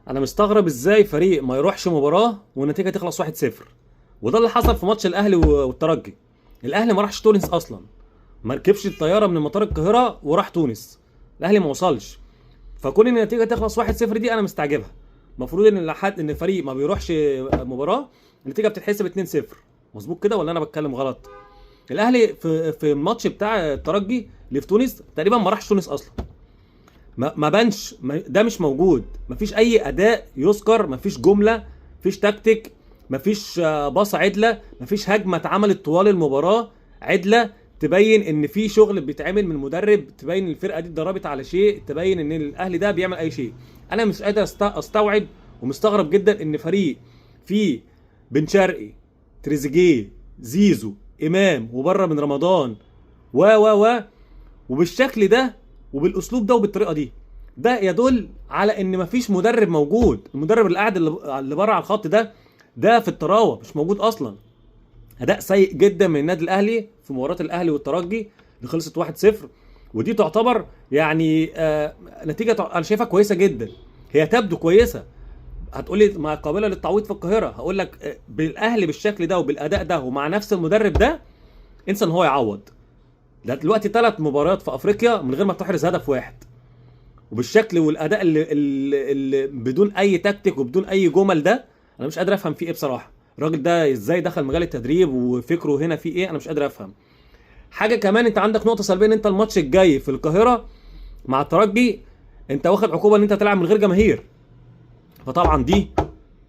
انا مستغرب ازاي فريق ما يروحش مباراه والنتيجه تخلص 1-0. وده اللي حصل في ماتش الاهلي والترجي. الاهلي ما راحش تونس اصلا، ما ركبش الطياره من مطار القاهره وراح تونس. الاهلي ما وصلش. فكون ان النتيجه تخلص 1-0 دي انا مستعجبها. المفروض ان الفريق ما بيروحش مباراه النتيجه بتتحسب 2-0. مظبوط كده ولا انا بتكلم غلط؟ الاهلي في الماتش بتاع الترجي اللي في تونس تقريبا ما راحش تونس اصلا. ما بانش، ده مش موجود. مفيش اي اداء يذكر، مفيش جمله، مفيش تكتيك، مفيش باص عدله، مفيش هجمه اتعملت طوال المباراه عدله تبين ان في شغل بيتعمل من المدرب، تبين ان الفرقه دي اتدربت على شيء، تبين ان الاهلي ده بيعمل اي شيء. انا مش قادر استوعب، ومستغرب جدا ان فريق فيه بن شرقي، تريزيجيه، زيزو، امام، وبره من رمضان و وبالشكل ده وبالاسلوب ده وبالطريقه دي، ده يدل على ان مفيش مدرب موجود. المدرب اللي قاعد اللي بره على الخط ده في الطراوه مش موجود اصلا. اداء سيء جدا من النادي الاهلي في مباراه الاهلي والترجي اللي خلصت 1-0. ودي تعتبر يعني نتيجه انا شايفها كويسه جدا. هي تبدو كويسه. هتقولي ما قابله للتعويض في القاهره، هقول لك بالاهلي بالشكل ده وبالاداء ده ومع نفس المدرب ده انسى ان هو يعوض. ده دلوقتي 3 مباريات في افريقيا من غير ما تحرز هدف واحد، وبالشكل والاداء اللي بدون اي تكتيك وبدون اي جمل ده. انا مش قادر افهم فيه ايه بصراحه. الراجل ده ازاي دخل مجال التدريب وفكره هنا فيه ايه؟ انا مش قادر افهم. حاجه كمان، انت عندك نقطه سلبيه ان انت الماتش الجاي في القاهره مع الترجي انت واخد عقوبه ان انت تلعب من غير جماهير. فطبعا دي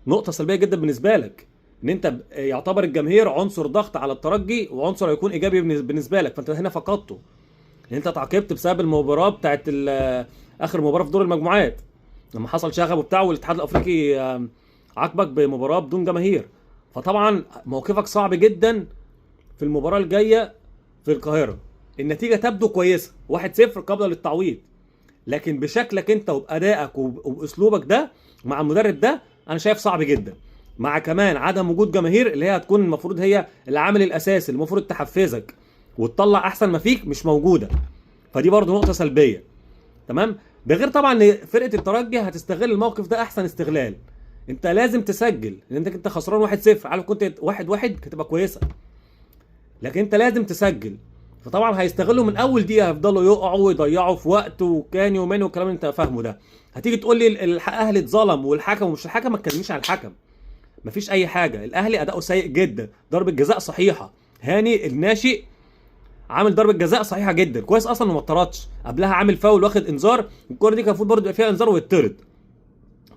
نقطه سلبيه جدا بالنسبه لك، ان انت يعتبر الجماهير عنصر ضغط على الترجي وعنصر هيكون ايجابي بالنسبه لك، فانت هنا فقدته. ان انت تعاقبت بسبب المباراه بتاعت اخر مباراه في دور المجموعات لما حصل شغب وبتاع، والاتحاد الافريقي عاقبك بمباراه بدون جماهير. فطبعا موقفك صعب جدا في المباراه الجايه في القاهره. النتيجه تبدو كويسه 1-0 قبل للتعويض، لكن بشكلك انت وبادائك وباسلوبك ده مع المدرب ده انا شايف صعب جدا. مع كمان عدم وجود جماهير اللي هي هتكون المفروض هي العامل الاساسي اللي المفروض تحفزك وتطلع احسن ما فيك، مش موجوده. فدي برضو نقطه سلبيه. تمام. ده غير طبعا ان فرقه الترجي هتستغل الموقف ده احسن استغلال. انت لازم تسجل لان انت خسران 1-0. عارف كنت 1-1 كانت تبقى كويسه، لكن انت لازم تسجل. فطبعا هيستغلوا من اول دقيقه، هيفضلوا يقعوا ويضيعوا في وقت وكان يومين والكلام اللي انت فاهمه ده. هتيجي تقول لي الاهلي اتظلم والحكم ومش الحكم، ما تكلمنيش عن الحكم. مفيش اي حاجه. الاهلي اداؤه سيء جدا. ضربه جزاء صحيحه، هاني الناشئ عامل ضربه جزاء صحيحه جدا، كويس اصلا وما اتطردش قبلها، عامل فاول واخد انذار. الكوره دي كان المفروض برضه يبقى فيها انذار ويتطرد.